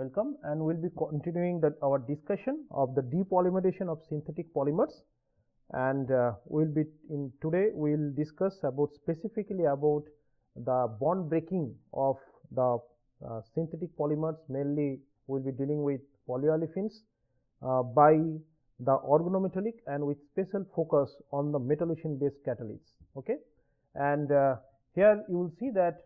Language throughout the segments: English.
welcome, and we'll be continuing our discussion of the depolymerization of synthetic polymers. And today we'll discuss specifically about the bond breaking of the synthetic polymers. Mainly we'll be dealing with polyolefins by the organometallic, and with special focus on the Metallocene based catalysts. Okay, and here you will see that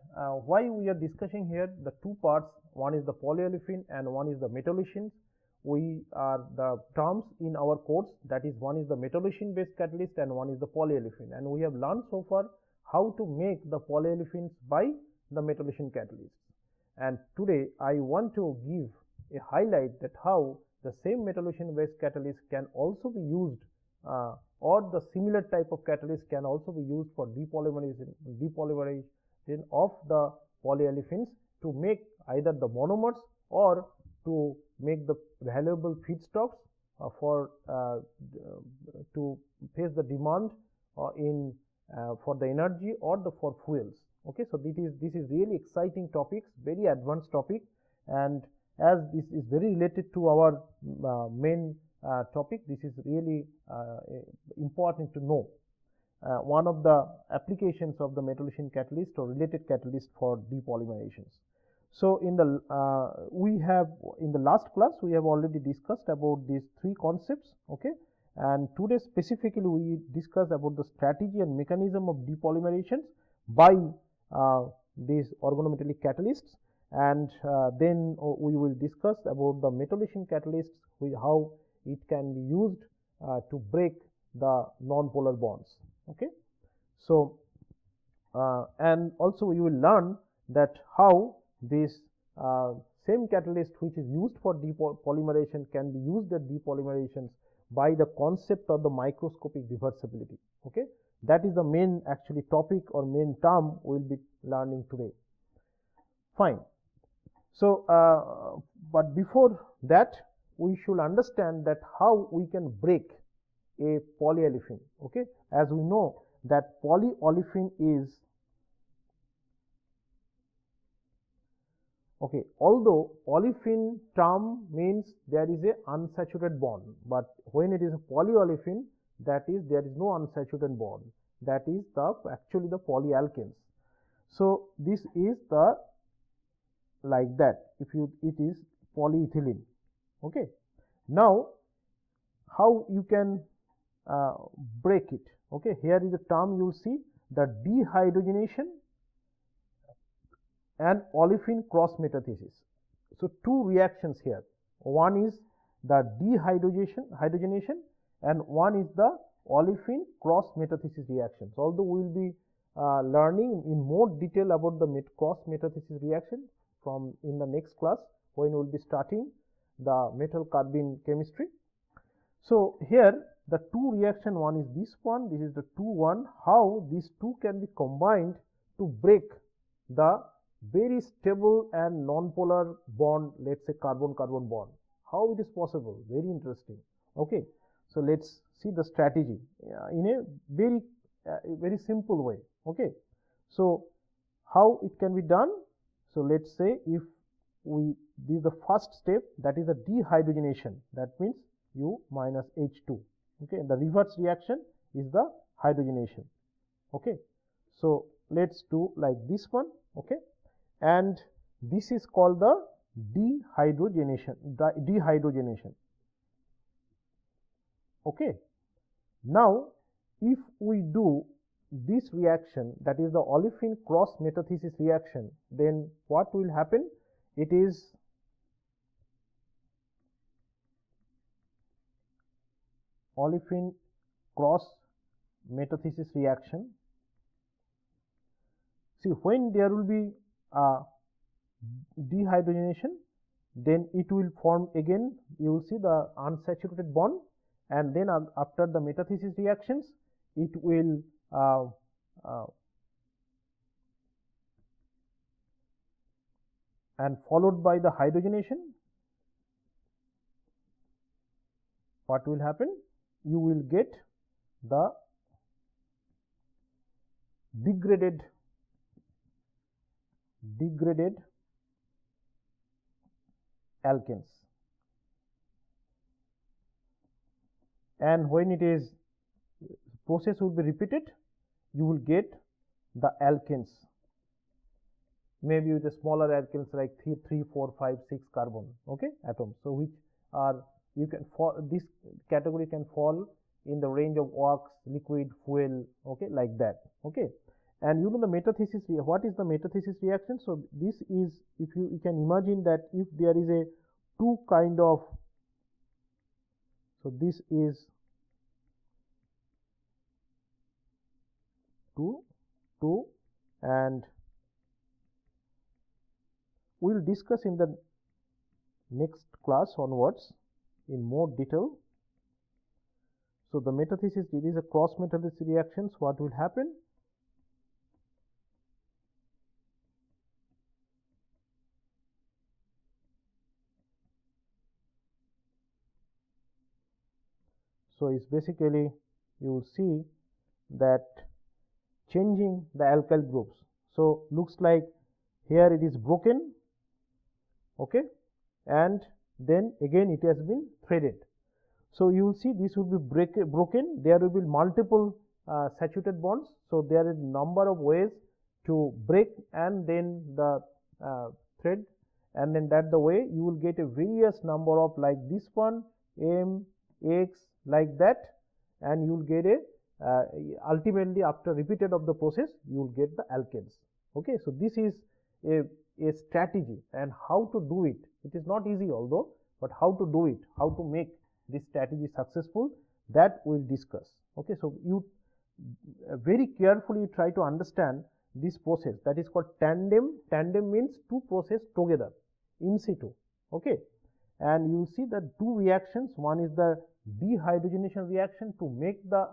why we are discussing here the two parts. One is the polyolefin and one is the Metallocene. We are the terms in our course, that is, one is the Metallocene based catalyst and one is the polyolefin, and we have learned so far how to make the polyolefins by the Metallocene catalysts. And today I want to give a highlight that how the same Metallocene based catalyst can also be used or the similar type of catalyst can also be used for depolymerization of the polyolefins to make either the monomers or to make the valuable feedstocks to face the demand for the energy or for fuels. Okay, so this is really exciting topics, very advanced topic, and as this is very related to our main topic, this is really important to know. One of the applications of the Metallocene catalyst or related catalyst for depolymerizations. So in the last class we have already discussed about these three concepts. Okay, and today specifically we discuss about the strategy and mechanism of depolymerizations by these organometallic catalysts, and then we will discuss about the Metallocene catalysts, how it can be used to break the non-polar bonds. Okay, so and also we will learn that how this same catalyst which is used for depolymerization can be used at depolymerizations by the concept of the microscopic reversibility. Okay, that is the main actually topic or main term we will be learning today. Fine. So but before that we should understand that how we can break a polyolefin. Okay, as we know that polyolefin is, okay, although olefin term means there is a unsaturated bond, but when it is a polyolefin, that is there is no unsaturated bond, that is actually the polyalkanes. So this is the like that, it is polyethylene. Okay, now how you can break it? Okay, here is the term you will see, the dehydrogenation and olefin cross metathesis. So two reactions here, one is the dehydrogenation and one is the olefin cross metathesis reactions. Although we will be learning in more detail about the cross metathesis reaction in the next class when we will be starting the metal-carbene chemistry. So here the two reaction, one is this one, this is the 2-1, how these two can be combined to break the very stable and non-polar bond, let's say carbon-carbon bond. How it is possible? Very interesting. Okay, so let's see the strategy in a very simple way. Okay, so how it can be done? So let's say if this is the first step, that is the dehydrogenation, that means U minus H2. Okay, the reverse reaction is the hydrogenation. Okay, so let's do like this one. Okay, and this is called the dehydrogenation. Okay, now if we do this reaction, that is the olefin cross metathesis reaction, then what will happen? It is olefin cross metathesis reaction. See, when there will be dehydrogenation, then it will form again, you will see the unsaturated bond, and then after the metathesis reactions it will and followed by the hydrogenation. What will happen? You will get the degraded alkenes, and when it is process will be repeated, you will get the alkenes, maybe with a smaller alkenes like 3, 4, 5, 6 carbon, okay, atoms. So which are, you can fall, this category can fall in the range of wax, liquid, fuel, okay, like that, okay. And you know the metathesis, what is the metathesis reaction? So this is, if you can imagine that if there is a two kind of, so this is 2, and we will discuss in the next class onwards in more detail. So the metathesis, it is a cross metathesis reactions. What will happen? So it's basically, you will see that changing the alkyl groups. So looks like here it is broken, okay, and then again it has been threaded. So you will see this will be broken. There will be multiple saturated bonds. So there is a number of ways to break and then the thread, and then that the way you will get a various number of, like this one, M, X, like that, and you will get a ultimately after repeated of the process you will get the alkanes, okay. So this is a strategy, and how to do it. It is not easy although, but how to do it, how to make this strategy successful, that we will discuss, okay. So you very carefully try to understand this process, that is called tandem. Tandem means two process together in situ, okay. And you see that two reactions, one is the dehydrogenation reaction to make the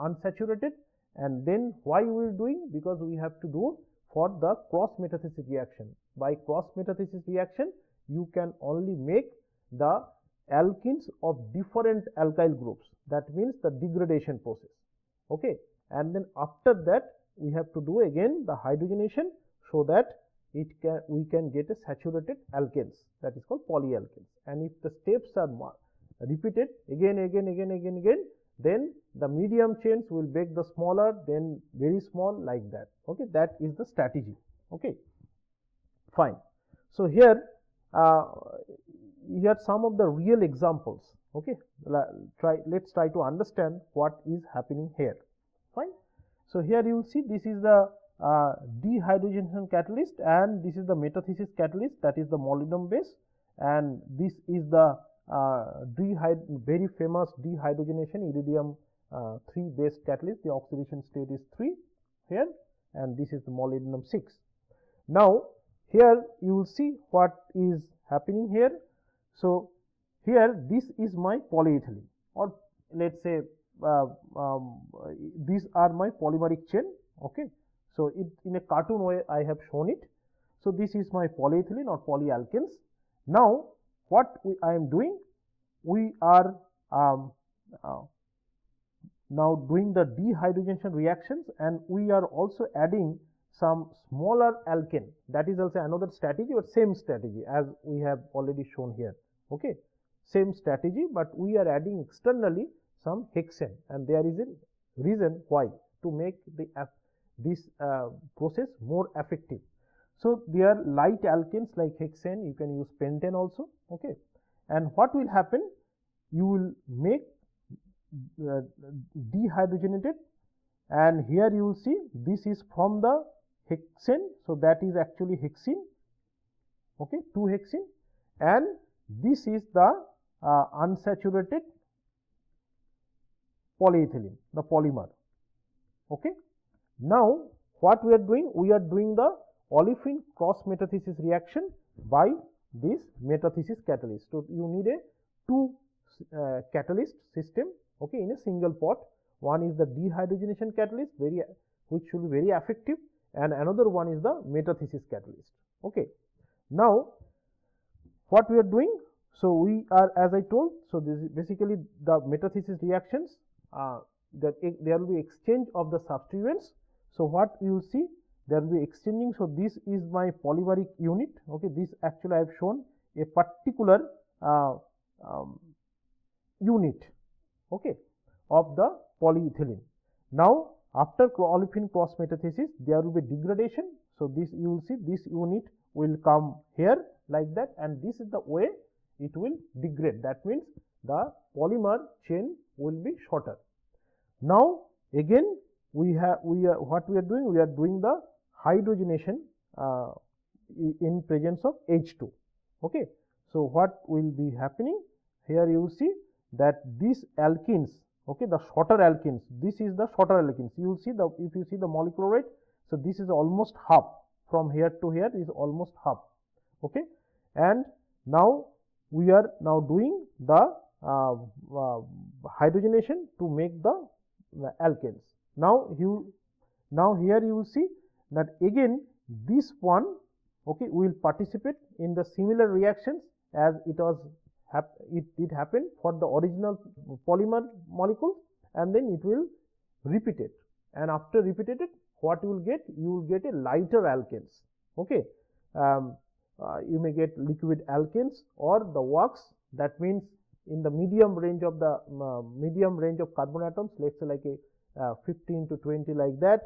unsaturated, and then why we are doing, because we have to do for the cross metathesis reaction. By cross metathesis reaction you can only make the alkenes of different alkyl groups, that means the degradation process, okay. And then after that we have to do again the hydrogenation, so that we can get a saturated alkanes, that is called polyalkanes. And if the steps are repeated again, then the medium chains will make the smaller, then very small, like that, okay. That is the strategy, okay, fine. So here here are some of the real examples, okay. Let's try to understand what is happening here, fine. So here you will see this is the dehydrogenation catalyst, and this is the metathesis catalyst, that is the molybdenum base, and this is the very famous dehydrogenation iridium 3 base catalyst. The oxidation state is 3 here, and this is the molybdenum 6. Now here you will see what is happening here. So here this is my polyethylene, or let's say these are my polymeric chain, okay. So it in a cartoon way I have shown it. So this is my polyethylene or polyalkanes. Now what I am doing, we are now doing the dehydrogenation reactions, and we are also adding some smaller alkane. That is also another strategy, or same strategy as we have already shown here, okay. Same strategy, but we are adding externally some hexane, and there is a reason why, to make this process more effective. So there are light alkanes like hexane, you can use pentane also, okay. And what will happen, you will make dehydrogenated, and here you will see this is from the hexane, so that is actually hexene, okay, 2-hexene, and this is the unsaturated polyethylene, the polymer, okay. Now what we are doing, we are doing the olefin cross metathesis reaction by this metathesis catalyst. So you need a two catalyst system, okay, in a single pot. One is the dehydrogenation catalyst, which should be very effective, and another one is the metathesis catalyst, okay. Now what we are doing, so we are, as I told, so this is basically the metathesis reactions, that there will be exchange of the substituents. So what you will see, there will be exchanging. So this is my polymeric unit, okay. This actually I have shown a particular unit, okay, of the polyethylene. Now, after olefin cross metathesis, there will be degradation. So, this you will see this unit will come here like that, and this is the way it will degrade. That means the polymer chain will be shorter. Now, again what we are doing? We are doing the hydrogenation in presence of H2. Okay. So, what will be happening? Here you see that these alkenes, okay, the shorter alkenes, this is the shorter alkenes. You will see the, if you see the molecular weight, so this is almost half, from here to here is almost half, okay. And now we are now doing the hydrogenation to make the alkanes. Now here you will see that again this one, okay, will participate in the similar reactions as it was it happened for the original polymer molecule, and then it will repeat it, and after repeated it, what you will get? You will get a lighter alkanes, okay. You may get liquid alkanes or the wax, that means in the medium range of the carbon atoms, let's say like a 15 to 20 like that.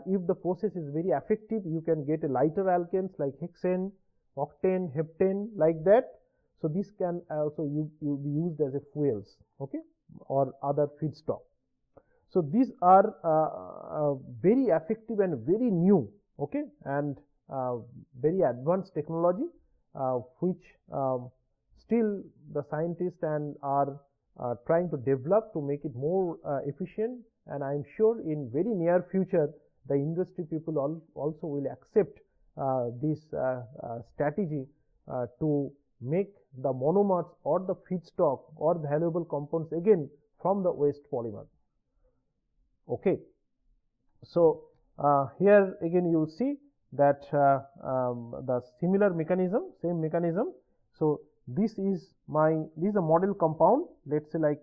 If the process is very effective, you can get a lighter alkanes like hexane, octane, heptane like that. So, this can also be used as a fuels, okay, or other feedstock. So, these are very effective and very new, okay, and very advanced technology, which still the scientists and are trying to develop to make it more efficient, and I am sure in very near future the industry people also will accept this strategy to make the monomers or the feedstock or valuable compounds again from the waste polymer. Okay. So, here again you will see that the similar mechanism, same mechanism. So, this is a model compound, let us say like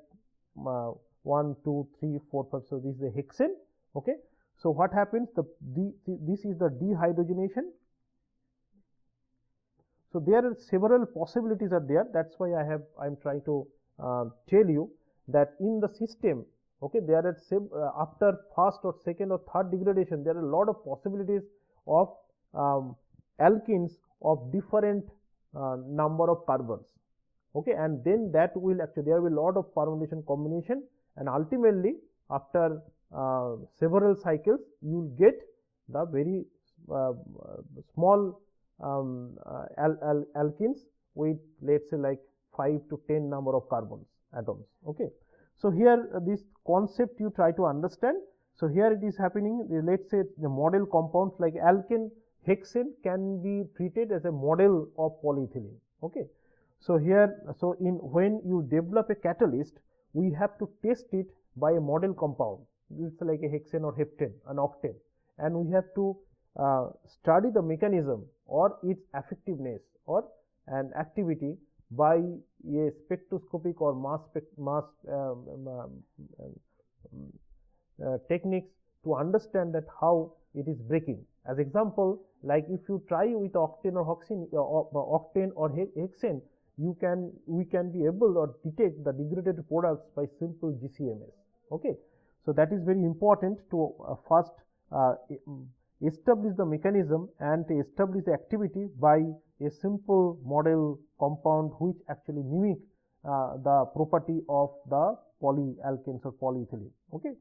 1, 2, 3, 4, 5. So, this is the hexane. Okay. So, what happens? This is the dehydrogenation. So, there are several possibilities are there. That is why I am trying to tell you that in the system, okay, there are after first or second or third degradation, there are a lot of possibilities of alkenes of different number of carbons, okay, and then that will actually, there will be a lot of permutation combination, and ultimately after several cycles you will get the very small alkenes with, let us say like 5 to 10 number of carbons atoms, okay. So, here this concept you try to understand. So, here it is happening, let us say the model compounds like alkane, hexane can be treated as a model of polyethylene, okay. So, here, so in when you develop a catalyst, we have to test it by a model compound, it's like a hexane or heptane, an octane, and we have to study the mechanism or its effectiveness or an activity by a spectroscopic or mass techniques to understand that how it is breaking. As example, like if you try with octane or hexane, we can be able or detect the degraded products by simple GCMS. Okay, so that is very important to first establish the mechanism and to establish the activity by a simple model compound which actually mimic the property of the polyalkanes or polyethylene. Okay.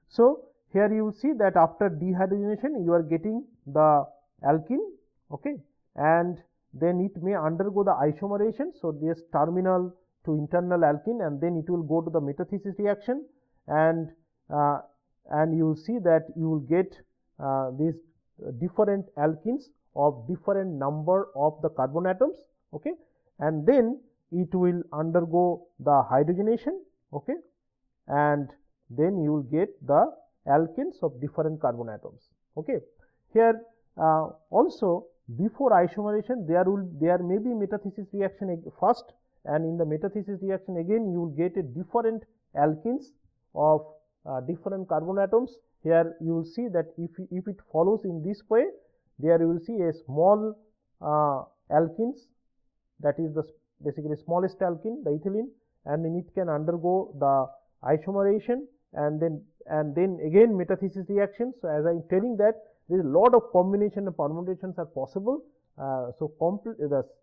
So, here you will see that after dehydrogenation you are getting the alkene, okay, and then it may undergo the isomerization. So, this terminal to internal alkene, and then it will go to the metathesis reaction, and you will see that you will get these different alkenes of different number of the carbon atoms, okay, and then it will undergo the hydrogenation, okay, and then you will get the alkenes of different carbon atoms, okay. Here also before isomerization there may be metathesis reaction first, and in the metathesis reaction again you will get a different alkenes of different carbon atoms. Here you will see that if it follows in this way, there you will see a small alkenes that is the basically smallest alkene, the ethylene, and then it can undergo the isomerization and then again metathesis reaction. So as I'm telling that there is a lot of combination and permutations are possible. So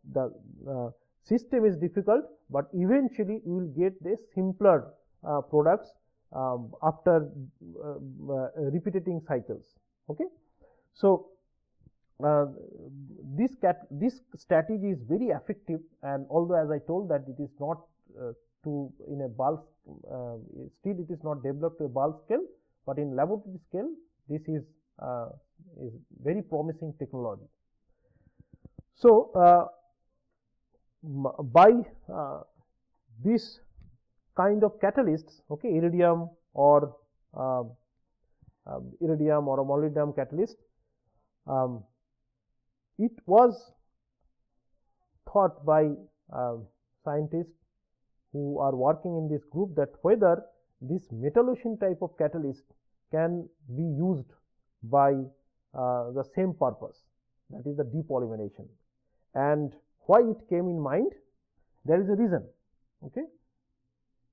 the system is difficult, but eventually you will get the simpler products after repeating cycles. Okay, so this strategy is very effective, and although as I told that it is not in a bulk, still it is not developed to a bulk scale, but in laboratory scale this is very promising technology. So by this kind of catalysts, okay, iridium or a molybdenum catalyst, it was thought by scientists who are working in this group that whether this Metallocene type of catalyst can be used by the same purpose, that is the depolymerization. And why it came in mind? There is a reason. Okay,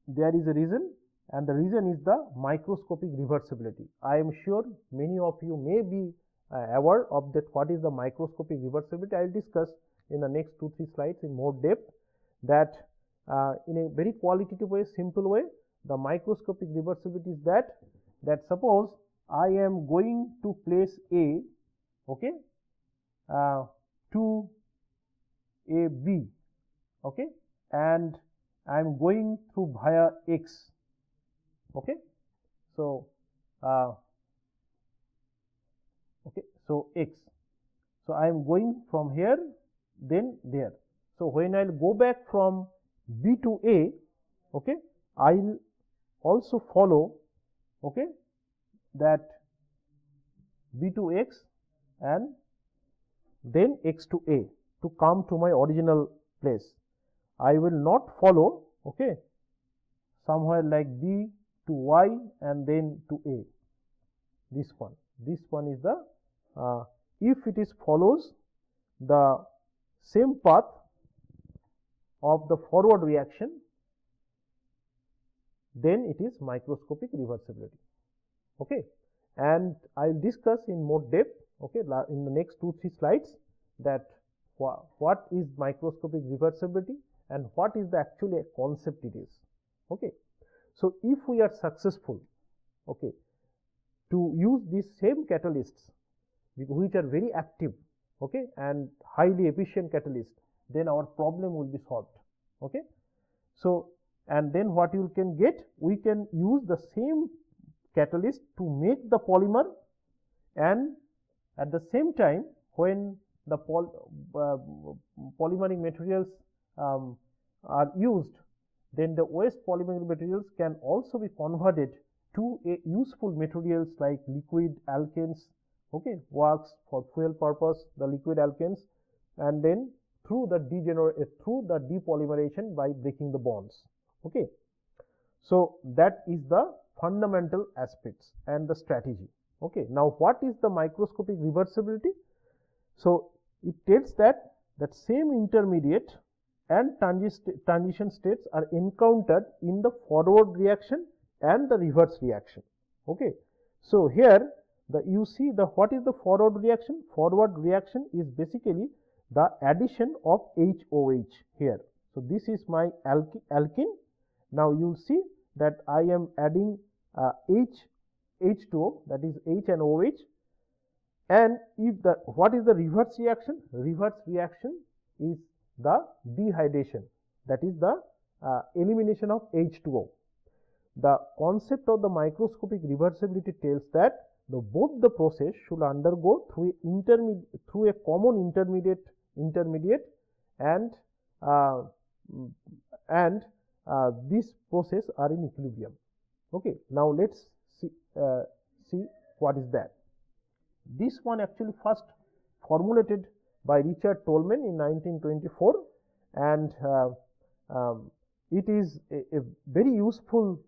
there is a reason, and the reason is the microscopic reversibility. I am sure many of you may be aware of that. What is the microscopic reversibility? I will discuss in the next 2-3 slides in more depth. That in a very qualitative way, simple way, the microscopic reversibility is that suppose I am going to place A, okay, to A B, okay, and I am going through via X. Okay, so so X. So I am going from here, then there. So when I will go back from B to A, okay, I will also follow, okay, that B to X and then X to A to come to my original place. I will not follow, okay, somewhere like B to Y and then to A. This one is the if it is follows the same path of the forward reaction, then it is microscopic reversibility. Okay, and I will discuss in more depth, okay, in the next 2-3 slides, that what is microscopic reversibility and what is the actually concept it is. Okay, so if we are successful, okay, to use these same catalysts which are very active, okay, and highly efficient catalyst, then our problem will be solved. Okay, so and then what you can get, we can use the same catalyst to make the polymer, and at the same time when the polymeric materials are used, then the waste polymeric materials can also be converted to a useful materials like liquid alkanes, okay, works for fuel purpose, the liquid alkanes, and then through the depolymerization by breaking the bonds. Okay, so that is the fundamental aspects and the strategy. Okay, now what is the microscopic reversibility? So it tells that same intermediate and transition states are encountered in the forward reaction and the reverse reaction. Okay, so here you see what is the forward reaction? Forward reaction is basically the addition of HOH here. So this is my alkene. Now you see that I am adding H2O, that is H and OH. And if what is the reverse reaction? Reverse reaction is the dehydration, that is the elimination of H2O. The concept of the microscopic reversibility tells that both the process should undergo through a common intermediate, and these processes are in equilibrium. Okay, now let's see what is that. This one actually first formulated by Richard Tolman in 1924, and it is a very useful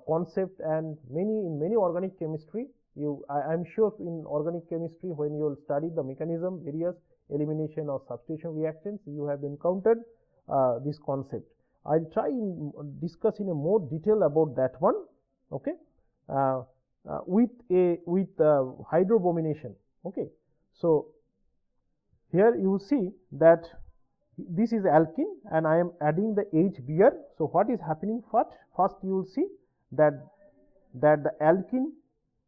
concept, and in many organic chemistry, I am sure in organic chemistry, when you will study the mechanism, various elimination or substitution reactions, you have encountered this concept. I'll try discuss in a more detail about that one, okay, with hydrobomination. Okay, so here you see that this is alkene and I am adding the HBr. So what is happening first? First you will see that the alkene,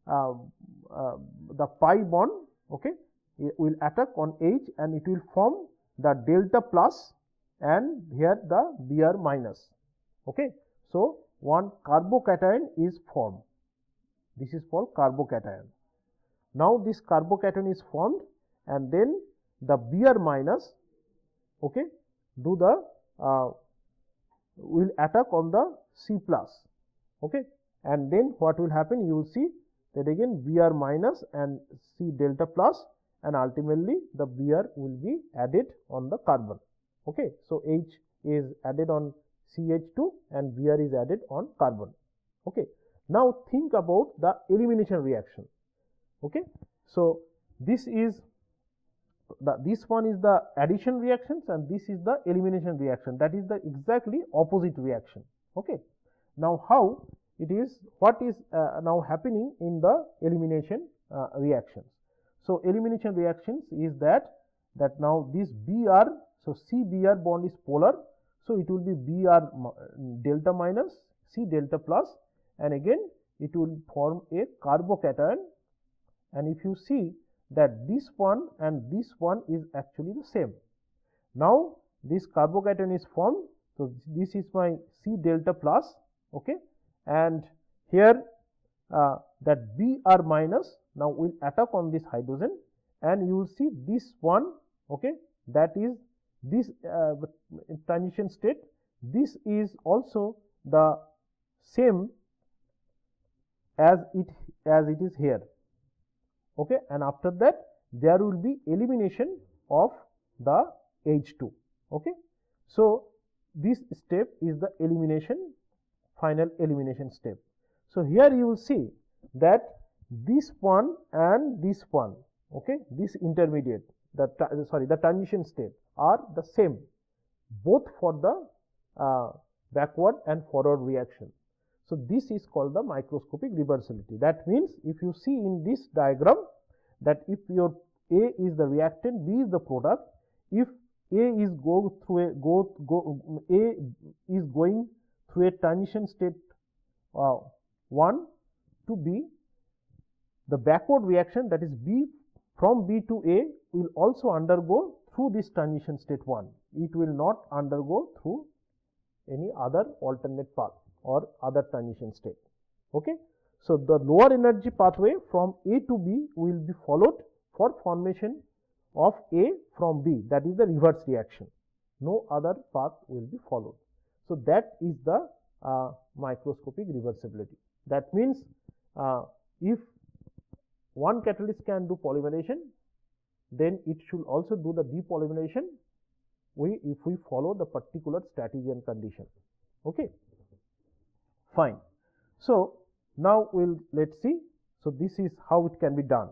the pi bond, okay, it will attack on H and it will form the delta plus and here the Br minus. Okay, so one carbocation is formed. This is called carbocation. Now this carbocation is formed and then the Br minus, okay, do the will attack on the C plus, okay, and then what will happen? You will see that again Br minus and C delta plus, and ultimately the Br will be added on the carbon. Okay, so H is added on CH2 and Br is added on carbon. Okay, now think about the elimination reaction. Okay, so this is this one is the addition reactions and this is the elimination reaction, that is the exactly opposite reaction. Okay, now how it is, what is now happening in the elimination reactions? So elimination reactions is that now this Br, so C-Br bond is polar, so it will be Br delta minus C delta plus, and again it will form a carbocation, and if you see that this one and this one is actually the same. Now this carbocation is formed, so this is my C delta plus, okay, and here that Br minus now will attack on this hydrogen, and you will see this one, okay, that is this transition state. This is also the same as it is here. Okay, and after that there will be elimination of the H2. Okay, so this step is the elimination, final elimination step. So here you will see that this one and this one, okay, this intermediate, the transition state are the same both for the backward and forward reaction. So this is called the microscopic reversibility. That means if you see in this diagram that if your A is the reactant, B is the product, if A is going through a transition state 1 to B, the backward reaction, that is B from B to A, will also undergo through this transition state 1. It will not undergo through any other alternate path or other transition state. Okay, so the lower energy pathway from A to B will be followed for formation of A from B, that is the reverse reaction. No other path will be followed. So that is the microscopic reversibility. That means if one catalyst can do polymerization, then it should also do the depolymerization if we follow the particular strategy and condition. Okay, fine. So now let's see. So this is how it can be done.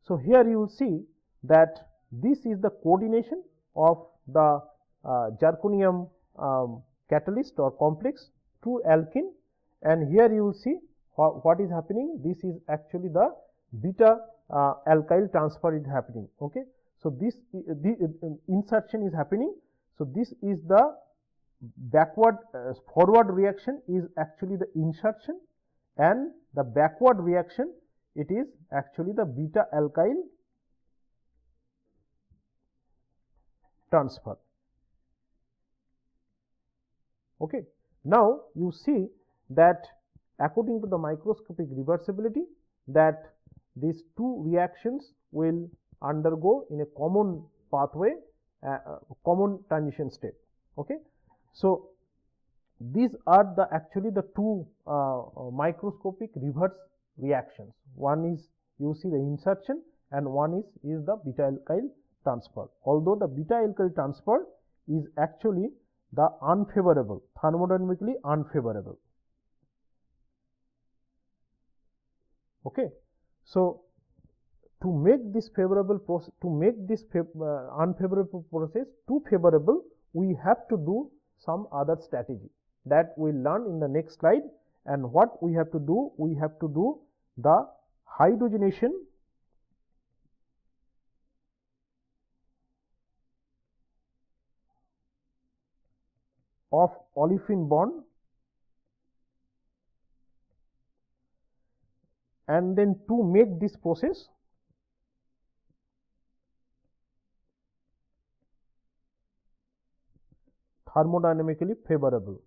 So here you will see that this is the coordination of the zirconium catalyst or complex to alkene, and here you will see what is happening. This is actually the beta alkyl transfer is happening. Okay, so this insertion is happening. So this is the forward reaction is actually the insertion, and the backward reaction, it is actually the beta alkyl transfer. Okay, now you see that according to the microscopic reversibility, that these two reactions will undergo in a common pathway, common transition state. Okay, so these are actually the two microscopic reverse reactions. One is, you see, the insertion, and one is the beta alkyl transfer. Although the beta alkyl transfer is actually the unfavorable, thermodynamically unfavorable. Okay, so to make this favorable process, to make this unfavorable process too favorable, we have to do some other strategy that we will learn in the next slide. And what we have to do? We have to do the hydrogenation of olefin bond, and then to make this process thermodynamically favorable.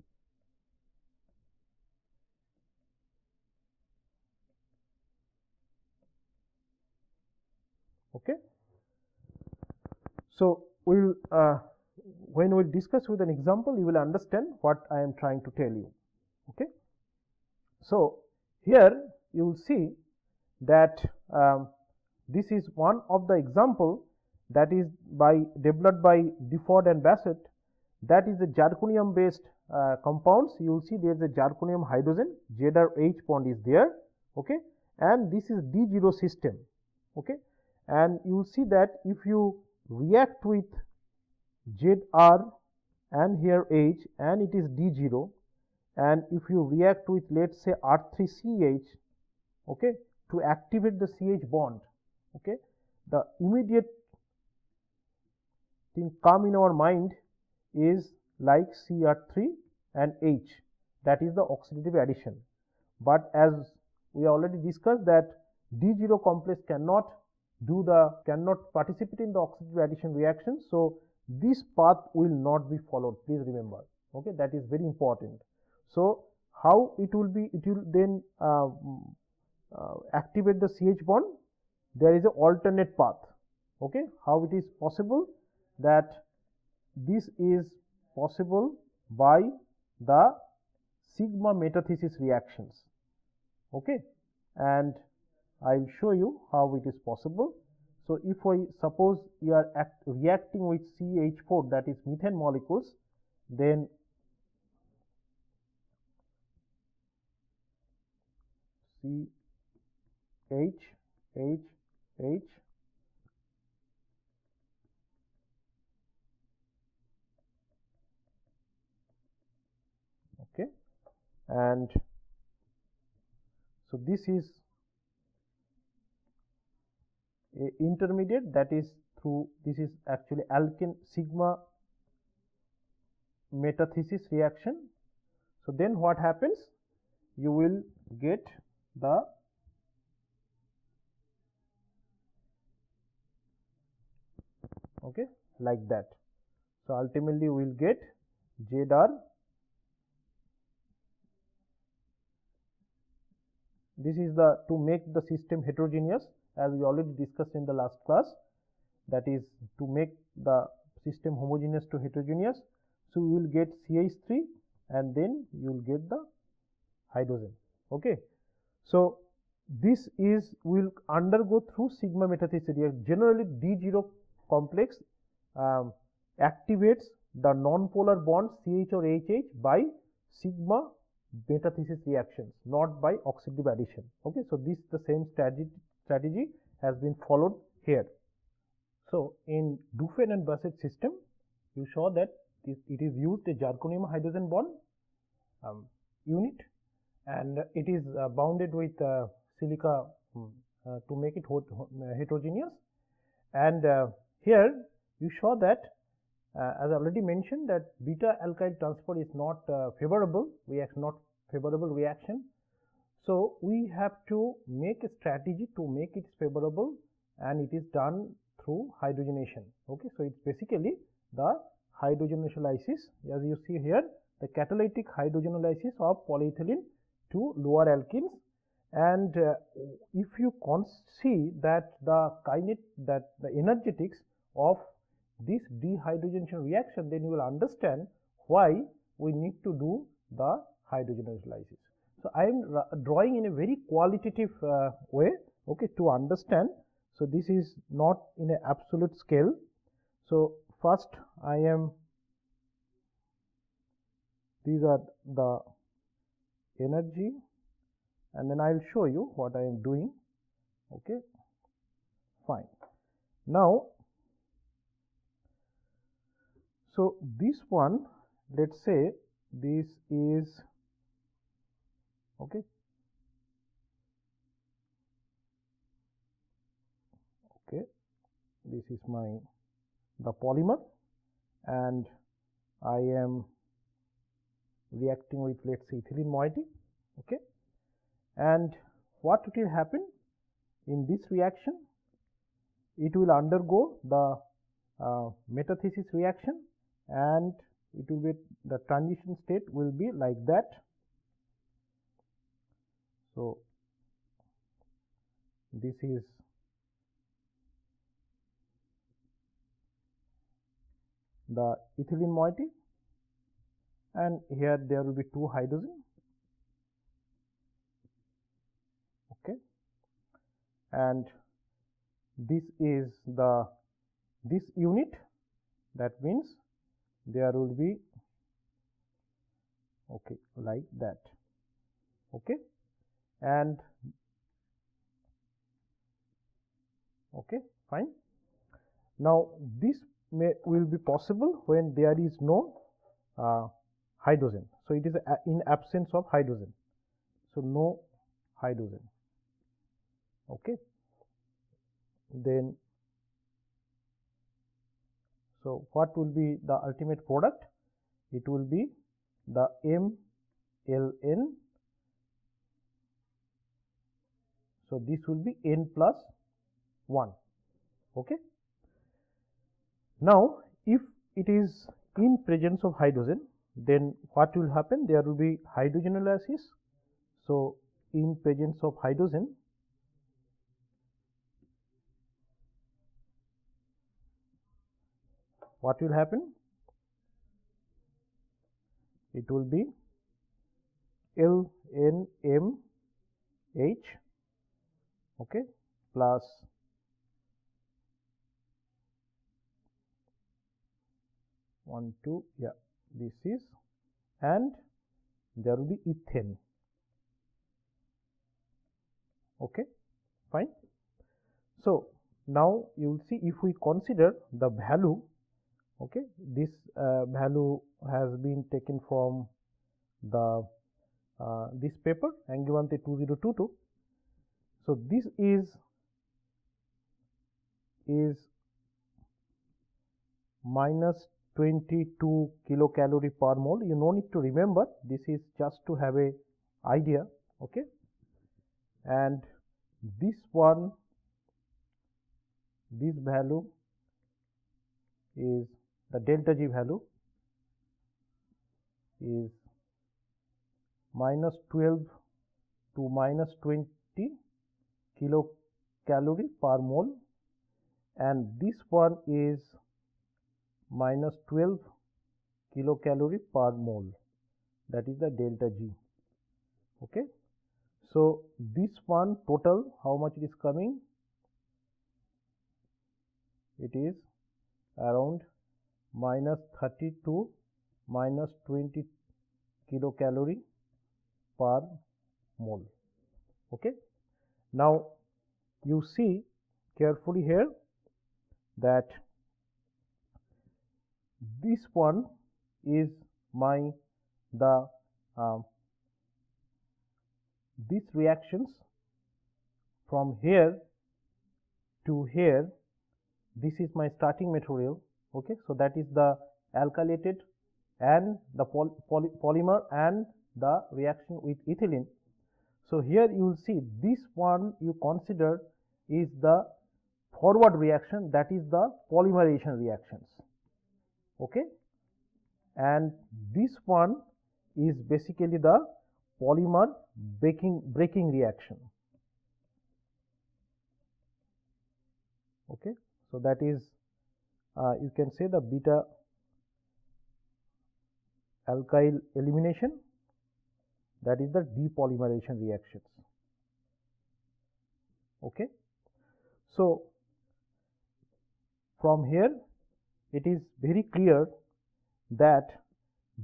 Okay. So we'll when we discuss with an example, you will understand what I am trying to tell you. Okay. So here you will see that this is one of the example that is developed by Deford and Bassett. That is the zirconium based compounds. You will see there is a zirconium hydrogen, ZR-H bond is there. Okay. And this is D0 system. Okay. And you will see that if you react with ZR and here H and it is D0, and if you react with, let's say, R3CH, okay, to activate the CH bond, okay, the immediate thing come in our mind is like Cr3 and H, that is the oxidative addition. But as we already discussed that D0 complex cannot participate in the oxidative addition reaction. So this path will not be followed, please remember. Okay, that is very important. So how it will be? It will then activate the CH bond. There is an alternate path. Okay, how it is possible? That this is possible by the sigma metathesis reactions. Okay, and I will show you how it is possible. So if I suppose you are reacting with CH4, that is methane molecules, then CH, H, okay, and so this is a intermediate, that is through, this is actually alkane sigma metathesis reaction. So then what happens? You will get the okay, like that. So ultimately we will get ZR. This is the to make the system heterogeneous, as we already discussed in the last class, that is to make the system homogeneous to heterogeneous. So we will get CH3 and then you will get the hydrogen. Okay. So this is will undergo through sigma metathesis reaction. Generally D0 complex activates the non-polar bonds CH or HH by sigma metathesis reactions, not by oxidative addition. Okay, so this the same strategy has been followed here. So in Dufay and Bassett system, you saw that it is used a zirconium hydrogen bond unit, and it is bounded with silica to make it heterogeneous. And here you saw that as I already mentioned that beta alkyl transport is not favorable reaction. So we have to make a strategy to make it favorable, and it is done through hydrogenation. Okay, so it's basically the hydrogenolysis, as you see here, the catalytic hydrogenolysis of polyethylene to lower alkenes. And if you see that the energetics of this dehydrogenation reaction, then you will understand why we need to do the hydrogenolysis. So I am drawing in a very qualitative way, okay, to understand. So this is not in an absolute scale. So first I am, these are the energy, and then I will show you what I am doing. Okay, fine. Now, So this one, let's say this is okay. Okay, this is the polymer, and I am reacting with, let's say, ethylene moiety. Okay, and what will happen in this reaction? It will undergo the metathesis reaction, and it will be, the transition state will be like that. So this is the ethylene moiety, and here there will be 2 hydrogen. Okay, and this is this unit, that means there will be okay like that. Okay, and okay, fine. Now this will be possible when there is no hydrogen. So it is in absence of hydrogen, so no hydrogen. Okay, then so what will be the ultimate product? It will be the MLN. So this will be N plus 1. Okay, now if it is in presence of hydrogen, then what will happen? There will be hydrogenolysis. So in presence of hydrogen, what will happen? It will be LNMH, okay, plus 1, 2, yeah, this is, and there will be ethane. Okay, fine. So now you will see, if we consider the value, okay, this value has been taken from the this paper Angewandte 2022. So this is minus 22 kilocalorie per mole. You no need to remember, this is just to have a idea. Okay, and this one, this value is the delta G value is minus 12 to minus 20 kilocalorie per mole, and this one is minus 12 kilocalorie per mole, that is the delta G. Okay, so this one total, how much it is coming? It is around minus 30 to minus 20 kilocalorie per mole. Okay, now you see carefully here that this one is these reactions from here to here, this is my starting material. Okay, so that is the alkylated and the polymer and the reaction with ethylene. So here you will see this one you consider is the forward reaction, that is the polymerization reactions. Okay, and this one is basically the polymer breaking reaction. Okay, so that is you can say the beta alkyl elimination, that is the depolymerization reactions. Okay, so from here it is very clear that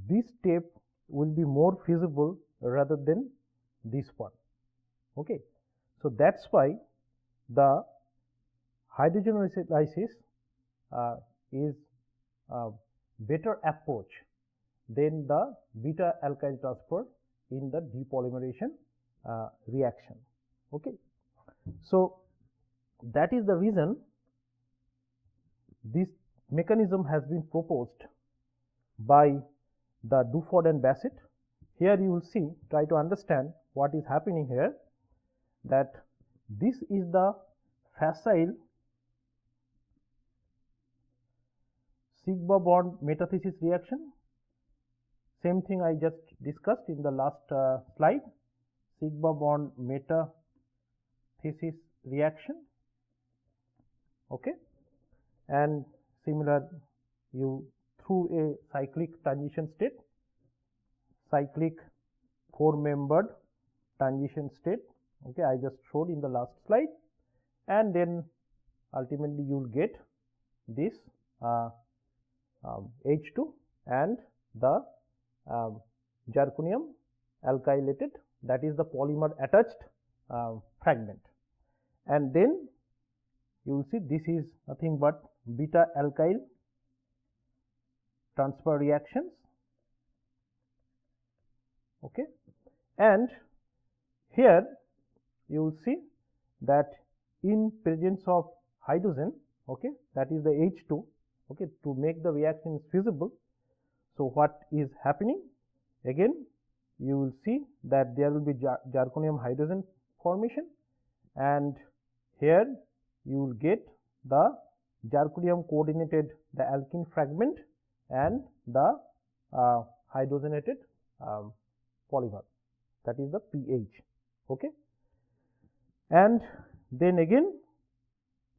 this step will be more feasible rather than this one. Okay, so that's why the hydrogenolysis is better approach than the beta alkyl transfer in the depolymerization reaction. Okay. So that is the reason this mechanism has been proposed by the Duford and Bassett. Here you will see, try to understand what is happening here, that this is the facile sigma bond metathesis reaction. Same thing I just discussed in the last slide, sigma bond metathesis reaction. Okay, and similar, you through a cyclic transition state, cyclic 4-membered transition state. Okay, I just showed in the last slide, and then ultimately you will get this H2 and the zirconium alkylated, that is the polymer attached fragment, and then you will see this is nothing but beta alkyl transfer reactions. Okay, and here you will see that in presence of hydrogen, okay, that is the H2, okay, to make the reaction feasible. So what is happening? Again, you will see that there will be zirconium hydrogen formation, and here you will get the zirconium coordinated the alkene fragment and the hydrogenated polymer, that is the pH. Okay, and then again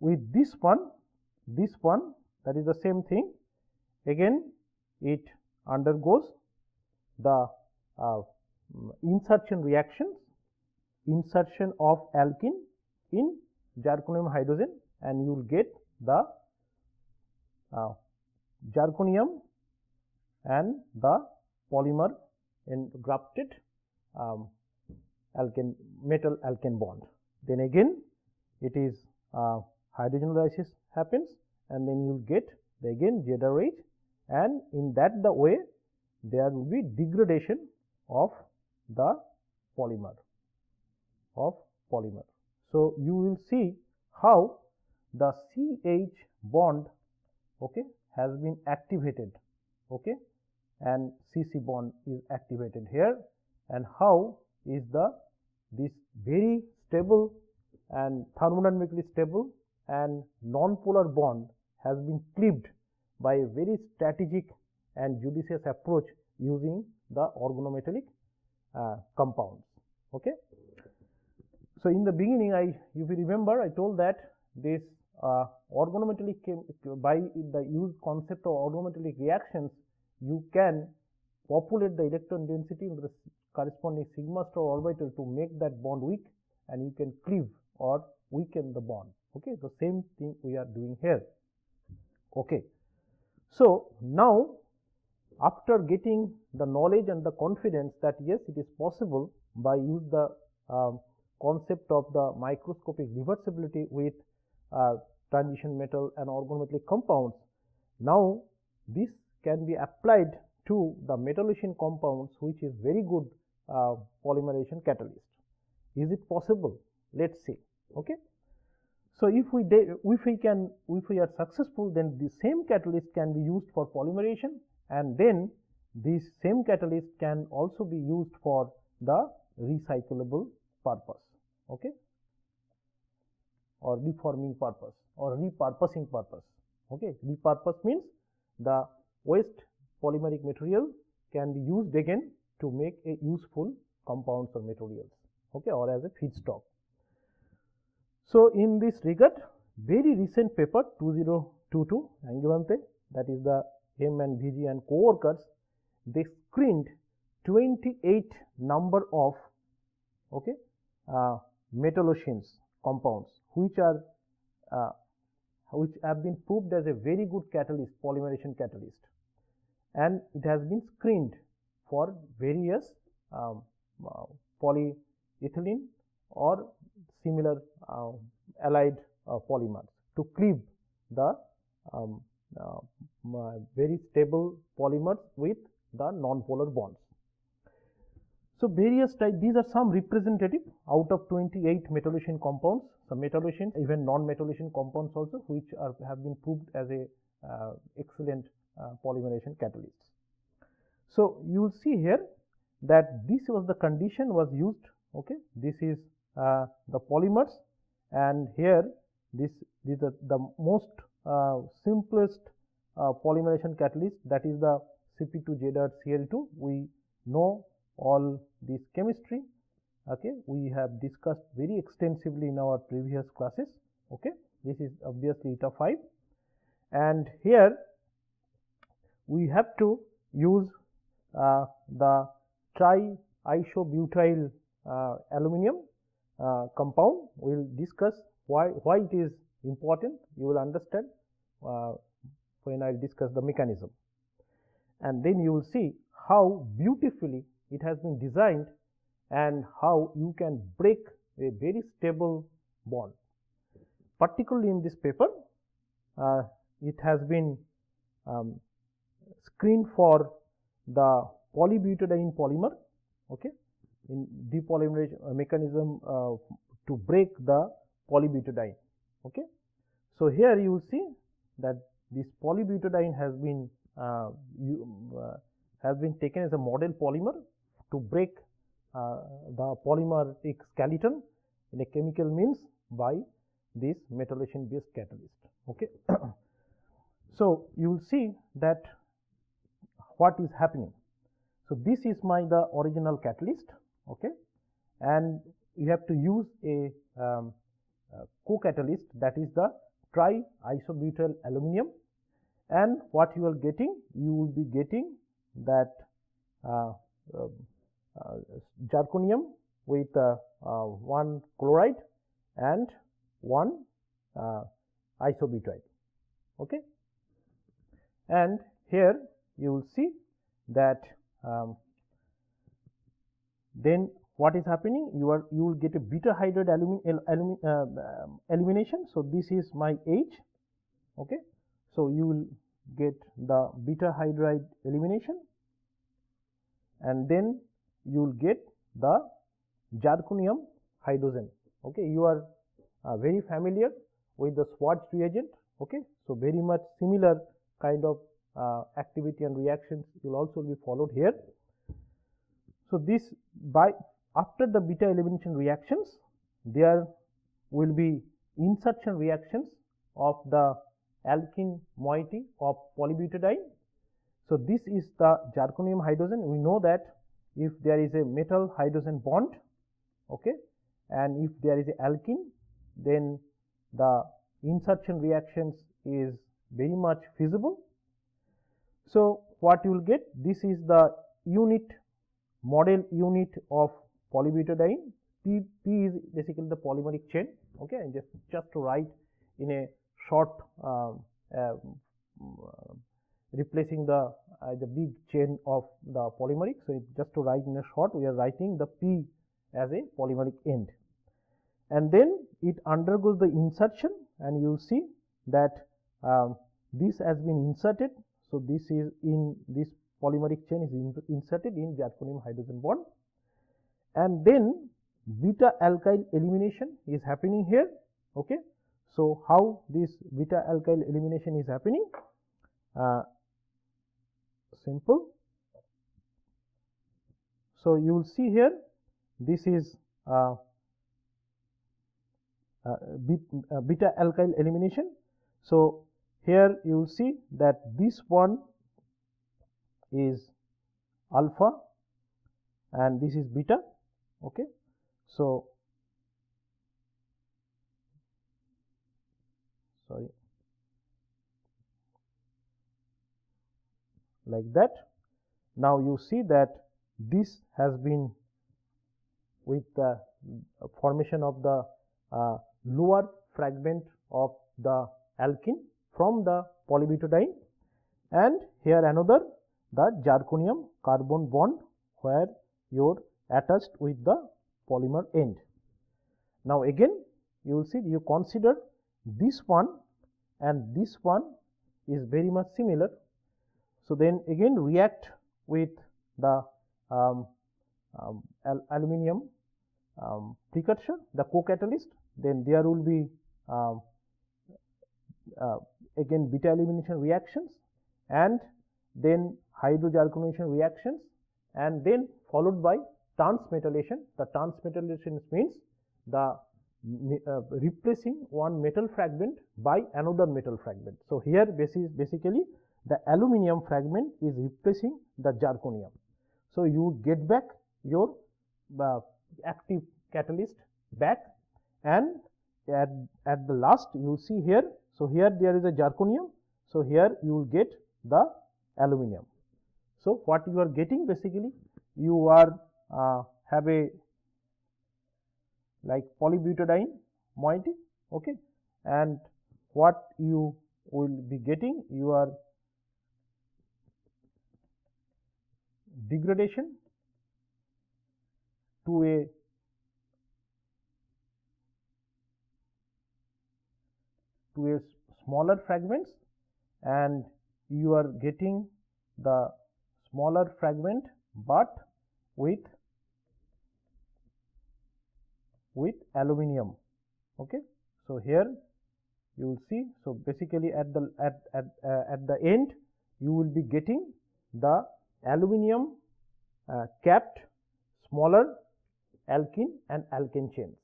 with this one, that is the same thing. Again it undergoes the insertion reactions, insertion of alkene in zirconium hydrogen, and you will get the zirconium and the polymer in grafted alkane, metal alkane bond. Then again it is hydrogen lysis happens, and then you will get the again ZRH, and in that the way there will be degradation of the polymer, So you will see how the CH bond, okay, has been activated, okay, and CC bond is activated here, and how is this very stable and thermodynamically stable and non-polar bond has been cleaved by a very strategic and judicious approach using the organometallic compounds. Okay. So in the beginning, if you remember, I told that this organometallic by the use concept of organometallic reactions, you can populate the electron density in the corresponding sigma star orbital to make that bond weak, and you can cleave or weaken the bond. Okay, the same thing we are doing here. Okay, so now after getting the knowledge and the confidence that yes, it is possible by use the concept of the microscopic reversibility with transition metal and organometallic compounds, now this can be applied to the Metallocene compounds, which is very good polymerization catalyst. Is it possible? Let's see. Okay. So if we are successful, then the same catalyst can be used for polymerization, and then this same catalyst can also be used for the recyclable purpose, okay, or reforming purpose or repurposing purpose. Okay, repurpose means the waste polymeric material can be used again to make a useful compounds or materials, okay, or as a feedstock. So in this regard, very recent paper 2022 Angivante, that is the M and VG and co-workers, they screened 28 number of, okay, Metallocenes compounds which have been proved as a very good catalyst, polymerization catalyst, and it has been screened for various polyethylene or similar allied polymers to cleave the very stable polymers with the non-polar bonds. So various types, these are some representative out of 28 metallocene compounds, some metallocene, even non-metallocene compounds also, which have been proved as a excellent polymerization catalysts. So you will see here that this was the condition was used. Okay, this is the polymers, and here this is the most simplest polymerization catalyst, that is the Cp2ZrCl2. We know all this chemistry. Okay, we have discussed very extensively in our previous classes. Okay, this is obviously eta 5, and here we have to use the triisobutyl aluminum compound. We will discuss why it is important. You will understand when I discuss the mechanism, and then you will see how beautifully it has been designed and how you can break a very stable bond. Particularly in this paper, it has been screened for the polybutadiene polymer, okay, in depolymerization mechanism to break the polybutadiene. Okay, so here you will see that this polybutadiene has been taken as a model polymer to break the polymeric skeleton in a chemical means by this metallocene based catalyst. Okay. So you will see that what is happening. So this is the original catalyst. Okay, and you have to use a co-catalyst, that is the triisobutyl aluminum, and what you are getting, you will be getting that zirconium with 1 chloride and 1 isobutyl. Okay, and here you will see that then what is happening, you will get a beta hydride elimination. So this is my H. Okay, so you will get the beta hydride elimination, and then you will get the zirconium hydrogen. Okay, you are very familiar with the Schwarz reagent. Okay, so very much similar kind of activity and reactions will also be followed here. So this after the beta elimination reactions, there will be insertion reactions of the alkene moiety of polybutadiene. So this is the zirconium hydrogen. We know that if there is a metal hydrogen bond, okay, and if there is a alkene, then the insertion reactions is very much feasible. So what you will get, this is the model unit of polybutadiene. P is basically the polymeric chain. Okay, and just to write in a short, replacing the big chain of the polymeric. So just to write in a short, we are writing the P as a polymeric end, and then it undergoes the insertion, and you will see that this has been inserted. So this is in this polymeric chain is inserted in zirconium hydrogen bond, and then beta alkyl elimination is happening here. Okay, so how this beta alkyl elimination is happening? Simple. So you will see here, this is beta alkyl elimination. So here you will see that this one is alpha and this is beta. Okay, so like that. Now you see that this has been with the formation of the lower fragment of the alkene from the polybutadiene, and here another the zirconium carbon bond where you are attached with the polymer end. Now again you will see, you consider this one and this one is very much similar. So then again react with the aluminum precursor, the co-catalyst, then there will be again beta elimination reactions, and then hydrojarconation reactions, and then followed by transmetallation. The transmetallation means the replacing one metal fragment by another metal fragment. So here basically the aluminum fragment is replacing the zirconium. So you get back your active catalyst back, and at the last you will see here. So here there is a zirconium. So here you will get the aluminum. So what you are getting basically, you are have a like polybutadiene moiety, okay, and what you will be getting, you are degradation to a smaller fragments, and you are getting the smaller fragment but with aluminum, okay. So here you will see, so basically at the end you will be getting the aluminum capped smaller alkene and alkane chains,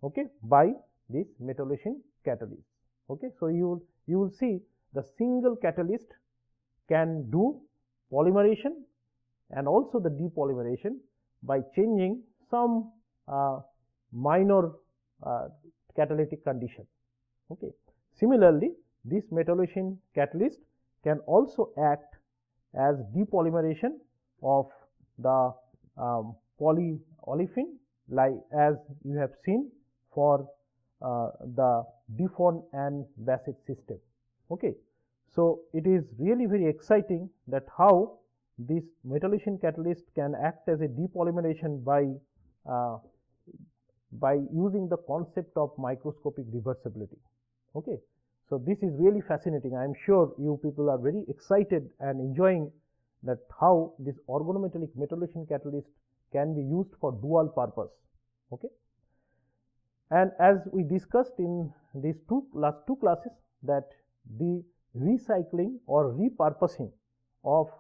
okay, by this metallocene catalyst, okay. So you will see the single catalyst can do polymerization and also the depolymerization by changing some minor catalytic condition, okay. Similarly, this metallocene catalyst can also act as depolymerization of the polyolefin, like as you have seen for the Deforn and Bassett system, okay. So it is really very exciting that how this metallocene catalyst can act as a depolymerization by using the concept of microscopic reversibility, okay. So this is really fascinating. I am sure you people are very excited and enjoying that how this organometallic metallocene catalyst can be used for dual purpose, okay. And as we discussed in these last two classes, that the recycling or repurposing of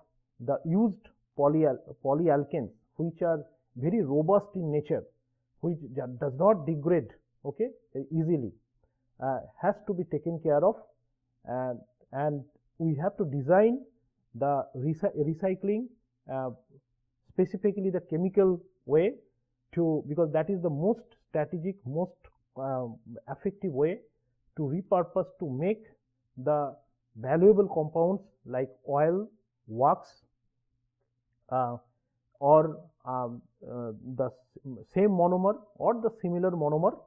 the used polyalkanes, which are very robust in nature, which does not degrade, okay, easily, has to be taken care of, and we have to design the recycling specifically the chemical way to, because that is the most strategic, most effective way to repurpose, to make the valuable compounds like oil, wax, or the same monomer or the similar monomer,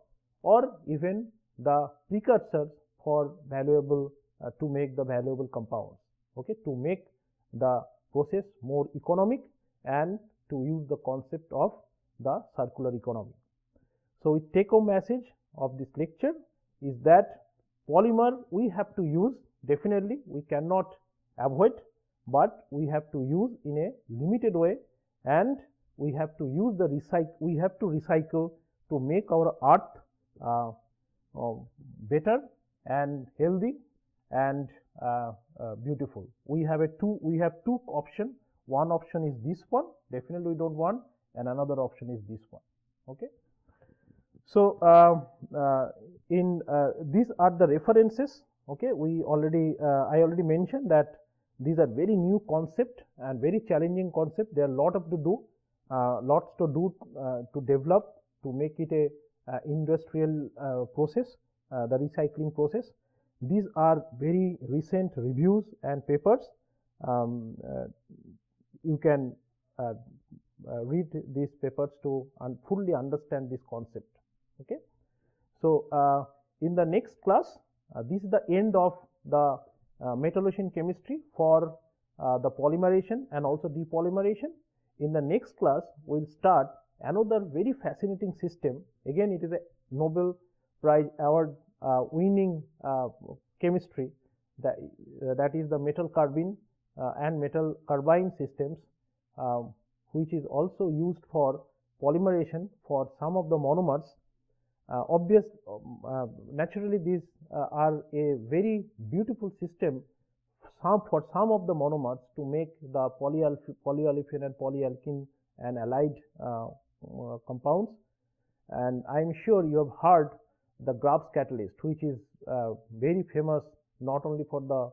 or even the precursors for valuable to make the valuable compounds, okay, to make the process more economic and to use the concept of the circular economy. So, take home message of this lecture is that polymer we have to use, definitely we cannot avoid, but we have to use in a limited way, and we have to use the recycle to make our earth better and healthy and beautiful. We have two options. One option is this one, definitely we don't want, and another option is this one, okay. So these are the references, okay. I already mentioned that these are very new concept and very challenging concept. There are lots to do to develop, to make it a industrial process, the recycling process. These are very recent reviews and papers. You can read these papers to fully understand this concept, okay. So in the next class, this is the end of the metallocene chemistry for the polymerization and also depolymerization. In the next class, we will start another very fascinating system. Again, it is a Nobel Prize award winning chemistry, that is the metal-carbene and metal-carbine systems, which is also used for polymerization for some of the monomers. Naturally, these are a very beautiful system for some of the monomers to make the polyolefin and polyalkene and allied compounds. And I am sure you have heard the Grubbs catalyst, which is very famous not only for the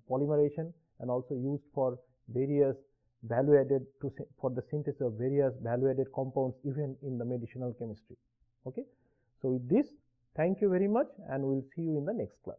polymerization and also used for various value-added for the synthesis of various value-added compounds even in the medicinal chemistry. Okay, so with this, thank you very much, and we'll see you in the next class.